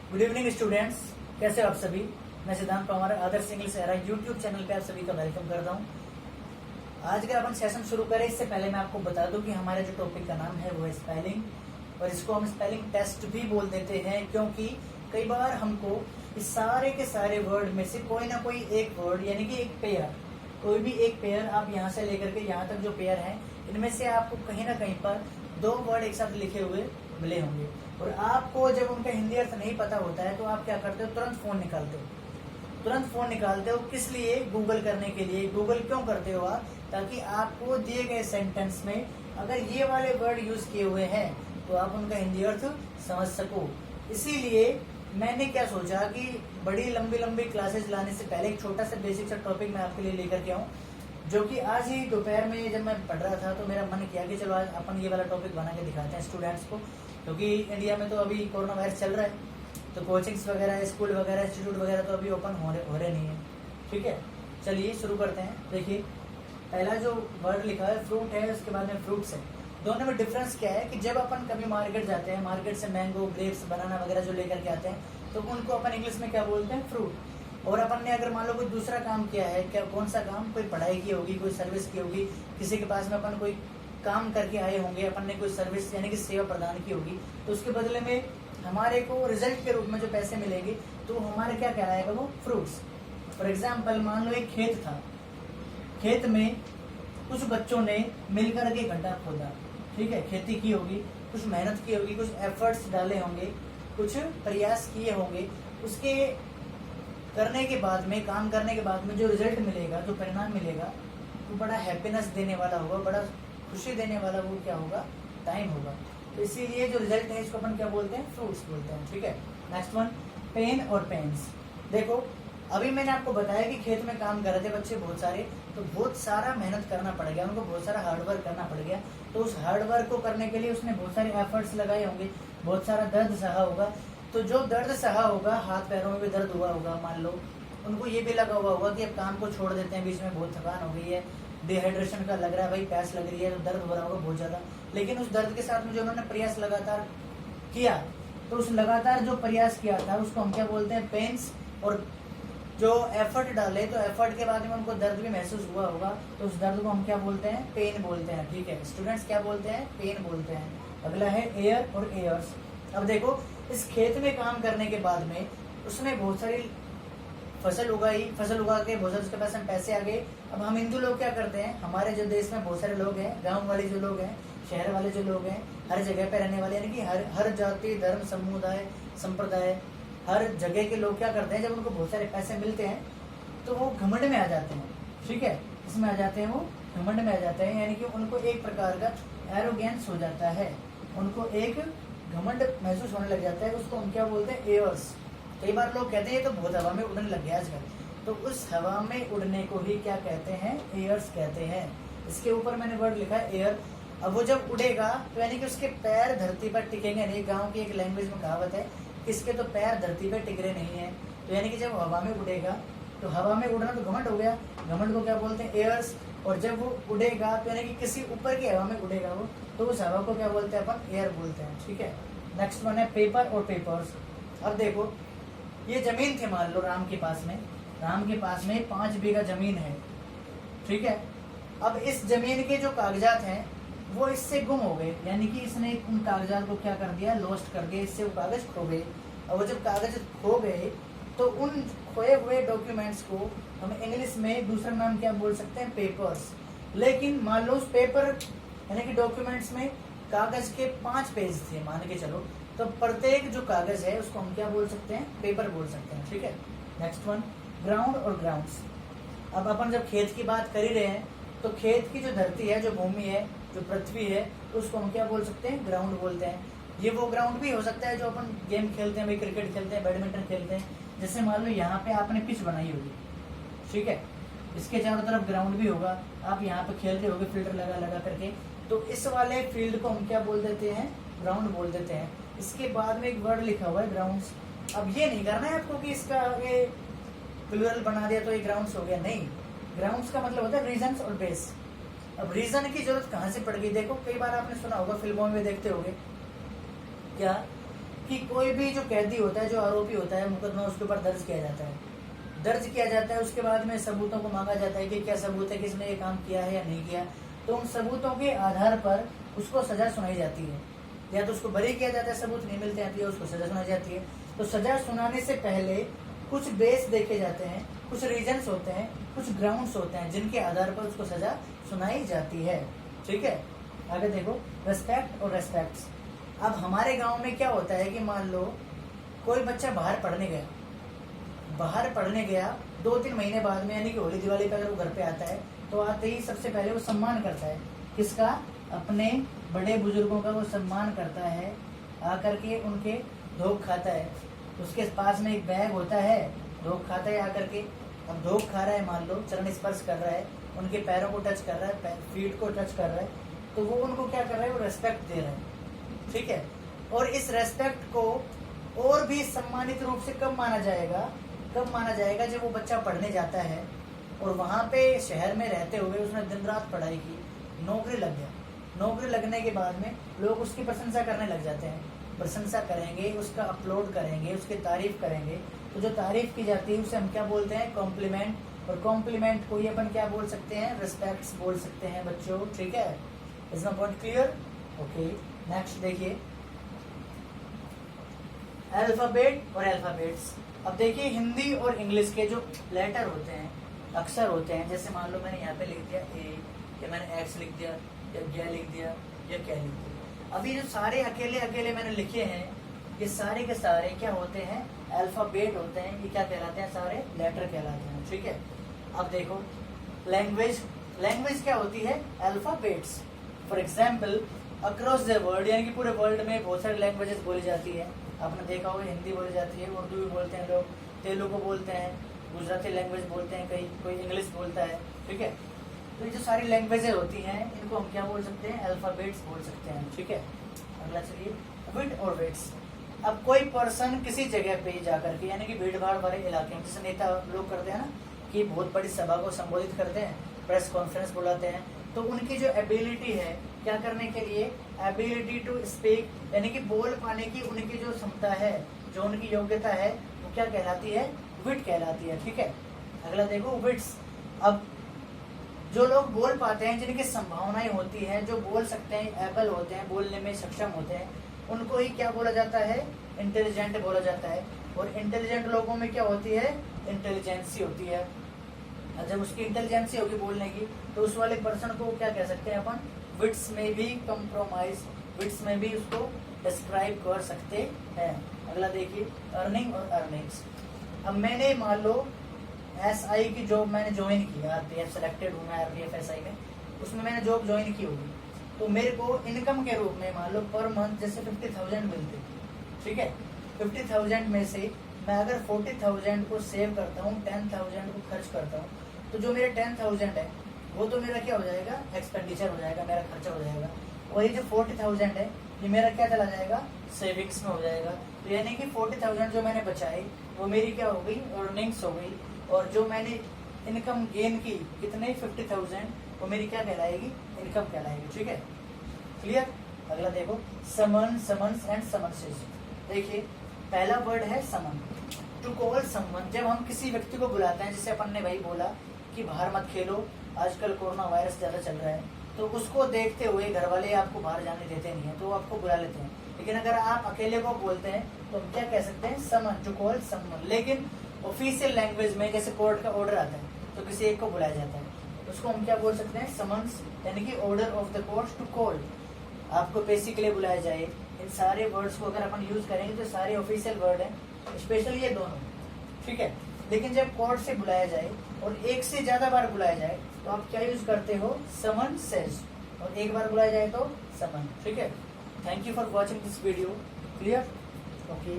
Good evening students, कैसे हो आप सभी। मैं सिद्धांत पवार आदर्श इंग्लिश एरा यूट्यूब चैनल पे आप सभी का वेलकम करता हूँ। आज का अपन सेशन शुरू करें इससे पहले मैं आपको बता दूं कि हमारे जो टॉपिक का नाम है वो है स्पेलिंग, और इसको हम स्पेलिंग टेस्ट भी बोल देते हैं क्योंकि कई बार हमको इस सारे के सारे वर्ड में से कोई ना कोई एक वर्ड यानी कि एक पेयर, कोई भी एक पेयर आप यहाँ से लेकर के यहाँ तक जो पेयर है इनमें से आपको कहीं ना कहीं पर दो वर्ड एक साथ लिखे हुए मिले होंगे, और आपको जब उनका हिंदी अर्थ नहीं पता होता है तो आप क्या करते हो, तुरंत फोन निकालते हो। किस लिए? गूगल करने के लिए। गूगल क्यों करते हो आप? ताकि आपको दिए गए सेंटेंस में अगर ये वाले वर्ड यूज किए हुए हैं तो आप उनका हिंदी अर्थ समझ सको। इसीलिए मैंने क्या सोचा कि बड़ी लंबी लंबी क्लासेस लाने से पहले एक छोटा सा बेसिक सा टॉपिक मैं आपके लिए लेकर के आऊँ, जो कि आज ही दोपहर में जब मैं पढ़ रहा था तो मेरा मन किया कि चलो आज अपन ये वाला टॉपिक बना के दिखाते हैं स्टूडेंट्स को, क्योंकि इंडिया में तो अभी कोरोना वायरस चल रहा है, तो कोचिंग्स वगैरह, स्कूल वगैरह, इंस्टीट्यूट वगैरह तो अभी ओपन हो रहे नहीं है। ठीक है, चलिए शुरू करते हैं। देखिए, पहला जो वर्ड लिखा है फ्रूट है, उसके बाद में फ्रूट्स है। दोनों में डिफरेंस क्या है कि जब अपन कभी मार्केट जाते हैं, मार्केट से मैंगो, ग्रेप्स, बनाना वगैरह जो लेकर के आते हैं तो उनको अपन इंग्लिश में क्या बोलते हैं? फ्रूट। और अपन ने अगर मान लो कोई दूसरा काम किया है, क्या कौन सा काम? कोई पढ़ाई की होगी, कोई सर्विस की होगी, किसी के पास में अपन कोई काम करके आए होंगे, अपन ने कोई सर्विस यानी कि सेवा प्रदान की होगी, तो उसके बदले में हमारे को रिजल्ट के रूप में जो पैसे मिलेंगे तो हमारे क्या कहलाएगा? वो फ्रूट्स। फॉर एग्जाम्पल मान लो एक खेत था, खेत में कुछ बच्चों ने मिलकर के गड्ढा खोदा, ठीक है, खेती की होगी, कुछ मेहनत की होगी, कुछ एफर्ट्स डाले होंगे, कुछ प्रयास किए होंगे, उसके करने के बाद में, काम करने के बाद में जो रिजल्ट मिलेगा, जो परिणाम मिलेगा वो बड़ा हैप्पीनेस देने वाला होगा, बड़ा खुशी देने वाला वो क्या होगा? टाइम होगा। तो इसीलिए जो रिजल्ट है इसको अपन क्या बोलते हैं? फ्रूट्स बोलते हैं। ठीक है, नेक्स्ट वन, पेन और पेन्स। देखो, अभी मैंने आपको बताया कि खेत में काम कर रहे थे बच्चे बहुत सारे, तो बहुत सारा मेहनत करना पड़ गया उनको, बहुत सारा हार्डवर्क करना पड़ गया। तो उस हार्डवर्क को करने के लिए उसने बहुत सारे एफर्ट्स लगाए होंगे, बहुत सारा दर्द सहा होगा। तो जो दर्द सहा होगा, हाथ पैरों में भी दर्द हुआ होगा, मान लो उनको ये भी लगा हुआ होगा कि अब काम को छोड़ देते हैं, बीच में बहुत थकान हो गई है, डिहाइड्रेशन का लग रहा है, भाई प्यास लग रही है, तो दर्द हो रहा होगा बहुत ज्यादा। लेकिन उस दर्द के साथ में जो उन्होंने प्रयास लगातार किया, तो उस लगातार जो प्रयास किया था उसको हम क्या बोलते हैं? पेन्स। और जो एफर्ट डाले, तो एफर्ट के बाद में उनको दर्द भी महसूस हुआ होगा, तो उस दर्द को हम क्या बोलते हैं? पेन बोलते हैं। ठीक है स्टूडेंट्स, क्या बोलते हैं? पेन बोलते हैं। अगला है एयर और एयर्स। अब देखो, इस खेत में काम करने के बाद में उसने बहुत सारी फसल उगाई, फसल उगा के बहुत सारे उसके पास में पैसे आ गए। अब हम हिंदू लोग क्या करते हैं, हमारे जो देश में बहुत सारे लोग हैं, गांव वाले जो लोग हैं, शहर वाले जो लोग हैं, हर जगह पे रहने वाले, यानी कि हर जाति, धर्म, समुदाय, संप्रदाय, हर जगह के लोग क्या करते हैं, जब उनको बहुत सारे पैसे मिलते हैं तो वो घमंड में आ जाते हैं। ठीक है, इसमें आ जाते हैं, वो घमंड में आ जाते हैं, यानी कि उनको एक प्रकार का एरोगेंस हो जाता है, उनको एक घमंड महसूस होने लग जाता है, उसको हम क्या बोलते हैं? एयर्स। कई बार लोग कहते हैं ये तो बहुत हवा में उड़ने लग गया आजकल, तो उस हवा में उड़ने को ही क्या कहते हैं? एयर्स कहते हैं। इसके ऊपर मैंने वर्ड लिखा है एयर। अब वो जब उड़ेगा तो यानी कि उसके पैर धरती पर टिकेंगे नहीं। गांव की एक लैंग्वेज में कहावत है, इसके तो पैर धरती पर टिक रहे नहीं है। तो यानी कि जब हवा में उड़ेगा, तो हवा में उड़ना तो घमंड हो गया, घमंड को क्या बोलते हैं? एयर्स। और जब वो उड़ेगा तो यानी कि किसी ऊपर की हवा में उड़ेगा वो, तो उस हवा को क्या बोलते हैं? अपन एयर बोलते हैं। ठीक है, नेक्स्ट वन है पेपर और पेपर्स। अब देखो, ये जमीन थी मान लो राम के पास में 5 बीघा जमीन है। ठीक है, अब इस जमीन के जो कागजात हैं वो इससे गुम हो गए, यानी कि इसने उन कागजात को क्या कर दिया? लॉस्ट कर दिया, इससे वो कागज खो गए। और वो जब कागज खो गए तो उन खोए हुए डॉक्यूमेंट्स को हम इंग्लिश में दूसरा नाम क्या बोल सकते हैं? पेपर्स। लेकिन मान लो उस पेपर यानी कि डॉक्यूमेंट्स में कागज के 5 पेज थे मान के चलो, तो प्रत्येक जो कागज है उसको हम क्या बोल सकते हैं? पेपर बोल सकते हैं। ठीक है, नेक्स्ट वन, ग्राउंड और ग्राउंड्स। अब अपन जब खेत की बात कर ही रहे हैं तो खेत की जो धरती है, जो भूमि है, जो पृथ्वी है, तो उसको हम क्या बोल सकते हैं? ग्राउंड बोलते हैं। ये वो ग्राउंड भी हो सकता है जो अपन गेम खेलते हैं, भाई क्रिकेट खेलते हैं, बैडमिंटन खेलते हैं। जैसे मान लो यहाँ पे आपने पिच बनाई होगी, ठीक है, इसके चारों तरफ ग्राउंड भी होगा, आप यहाँ पे खेलते होगे फिल्टर लगा करके, तो इस वाले फील्ड को हम क्या बोल देते हैं? ग्राउंड बोल देते हैं। इसके बाद में एक वर्ड लिखा हुआ है ग्राउंड्स। अब ये नहीं करना है आपको कि इसका आगे प्लूरल बना दिया तो ये ग्राउंड्स हो गया, नहीं। ग्राउंड्स का मतलब होता है रीजन्स और बेस। अब रीजन की जरूरत कहाँ से पड़ गई? देखो, कई बार आपने सुना होगा, फिल्मों में देखते होगे क्या कि कोई भी जो कैदी होता है, जो आरोपी होता है, मुकदमा उसके ऊपर दर्ज किया जाता है। दर्ज किया जाता है, उसके बाद में सबूतों को मांगा जाता है कि क्या सबूत है, किसने ये काम किया है या नहीं किया। तो उन सबूतों के आधार पर उसको सजा सुनाई जाती है, या तो उसको बरी किया जाता है, सबूत नहीं मिलते हैं, तो उसको सजा सुनाई जाती है। तो सजा सुनाने से पहले कुछ बेस देखे जाते हैं, कुछ रीजंस होते हैं, कुछ ग्राउंड्स होते हैं जिनके आधार पर उसको सजा सुनाई जाती है। ठीक है, आगे देखो, रेस्पेक्ट और रेस्पेक्ट्स। अब हमारे गांव में क्या होता है कि मान लो कोई बच्चा बाहर पढ़ने गया 2-3 महीने बाद में, यानी कि होली दिवाली पर अगर वो घर पे आता है तो आते ही सबसे पहले वो सम्मान करता है। किसका? अपने बड़े बुजुर्गों का वो सम्मान करता है, आकर के उनके धोख खाता है। उसके पास में एक बैग होता है, धोख खाता है आकर के। अब धोख खा रहा है, मान लो चरण स्पर्श कर रहा है, उनके पैरों को टच कर रहा है, फीट को टच कर रहा है, तो वो उनको क्या कर रहा है? वो रेस्पेक्ट दे रहा है। ठीक है, और इस रेस्पेक्ट को और भी सम्मानित रूप से कब माना जाएगा जब वो बच्चा पढ़ने जाता है और वहाँ पे शहर में रहते हुए उसने दिन रात पढ़ाई की, नौकरी लग गया। नौकरी लगने के बाद में लोग उसकी प्रशंसा करने लग जाते हैं, प्रशंसा करेंगे, उसका अपलोड करेंगे, उसकी तारीफ करेंगे। तो जो तारीफ की जाती है उसे हम क्या बोलते हैं? कॉम्प्लीमेंट। और कॉम्प्लीमेंट को ही अपन क्या बोल सकते हैं? रिस्पेक्ट्स बोल सकते हैं बच्चों। ठीक है, is my point clear? Okay, next देखिए, अल्फाबेट और अल्फाबेट्स। अब देखिए, हिंदी और इंग्लिश के जो लेटर होते हैं, अक्षर होते हैं, जैसे मान लो मैंने यहाँ पे लिख दिया ए, या मैंने एक्स लिख दिया, या क्या लिख दिया, या क्या लिख दिया। अभी जो सारे अकेले अकेले मैंने लिखे हैं, ये सारे के सारे क्या होते हैं? अल्फाबेट होते हैं। ये क्या कहलाते हैं? सारे लेटर कहलाते हैं। ठीक है, अब देखो, लैंग्वेज क्या होती है? Alphabets. For example, across the world, यानी कि पूरे वर्ल्ड में बहुत सारी लैंग्वेजेस बोली जाती है। आपने देखा होगा, हिंदी बोली जाती है, उर्दू भी बोलते हैं लोग, तेलुगु बोलते हैं, गुजराती लैंग्वेज बोलते हैं, कोई इंग्लिश बोलता है। ठीक है, तो ये जो सारी लैंग्वेजेस होती हैं, इनको हम क्या बोल सकते हैं? अल्फाबेट्स बोल सकते हैं। ठीक है, अगला चलिए, विट और वेट्स। अब कोई पर्सन किसी जगह पे जाकर के, यानी कि भीड़ भाड़ वाले इलाके में, जैसे नेता लोग करते हैं ना, कि बहुत बड़ी सभा को संबोधित करते हैं, प्रेस कॉन्फ्रेंस बुलाते हैं, तो उनकी जो एबिलिटी है क्या करने के लिए? एबिलिटी टू स्पीक, यानी कि बोल पाने की उनकी जो क्षमता है, जो उनकी योग्यता है, वो क्या कहलाती है? विट कहलाती है। ठीक है, अगला देखो, विट्स। अब जो लोग बोल पाते हैं, जिनकी संभावनाएं होती हैं, जो बोल सकते हैं, एबल होते हैं, बोलने में सक्षम होते हैं, उनको ही क्या बोला जाता है? इंटेलिजेंट बोला जाता है। और इंटेलिजेंट लोगों में क्या होती है? इंटेलिजेंसी होती है। और जब उसकी इंटेलिजेंसी होगी बोलने की, तो उस वाले पर्सन को क्या कह सकते हैं अपन? विट्स में भी कंप्रोमाइज, विट्स में भी उसको डिस्क्राइब कर सकते हैं। अगला देखिए, अर्निंग और अर्निंग्स। अब मैंने मान लो SI की जॉब मैंने ज्वाइन की, RPF सेलेक्टेड हूँ मैं RPF SI में, उसमें मैंने जॉब ज्वाइन की होगी, तो मेरे को इनकम के रूप में मान लो पर मंथ जैसे 50,000 मिलते। ठीक है, 50,000 में से मैं अगर 40,000 को सेव करता हूँ, 10,000 को खर्च करता हूँ, तो जो मेरे 10,000 है वो तो मेरा क्या हो जाएगा? एक्सपेंडिचर हो जाएगा, मेरा खर्चा हो जाएगा। और ये जो 40,000 है, ये मेरा क्या चला जाएगा? सेविंग्स में हो जाएगा। तो यानी कि 40,000 जो मैंने बचाई, वो मेरी क्या हो गई? अर्निंग्स हो गई। और जो मैंने इनकम गेन की, कितने? 50,000, वो मेरी क्या कहलाएगी? इनकम कहलाएगी। ठीक है, क्लियर? अगला देखो, समन, समन्स एंड समन्सेस। देखिए, पहला वर्ड है समन। टू कॉल समवन, जब हम किसी व्यक्ति को बुलाते हैं, जैसे अपन ने भाई बोला कि बाहर मत खेलो, आजकल कोरोना वायरस ज्यादा चल रहा है, तो उसको देखते हुए घर वाले आपको बाहर जाने देते नहीं है, तो आपको बुला लेते हैं। लेकिन अगर आप अकेले को बोलते हैं तो हम क्या कह सकते हैं? समन, टू कॉल समवन। लेकिन ऑफिशियल लैंग्वेज में जैसे कोर्ट का ऑर्डर आता है तो किसी एक को बुलाया जाता है, उसको हम क्या बोल सकते हैं? समन्स, यानी कि order of the court to call, आपको पेशी के लिए बुलाया जाए। इन सारे वर्ड्स को अगर अपन यूज करेंगे तो सारे ऑफिशियल वर्ड हैं, स्पेशली ये दोनों। ठीक है, लेकिन जब कोर्ट से बुलाया जाए और एक से ज्यादा बार बुलाया जाए तो आप क्या यूज करते हो? Someone says. और एक बार बुलाया जाए तो समन। ठीक है, thank you for watching this video. Clear? Okay.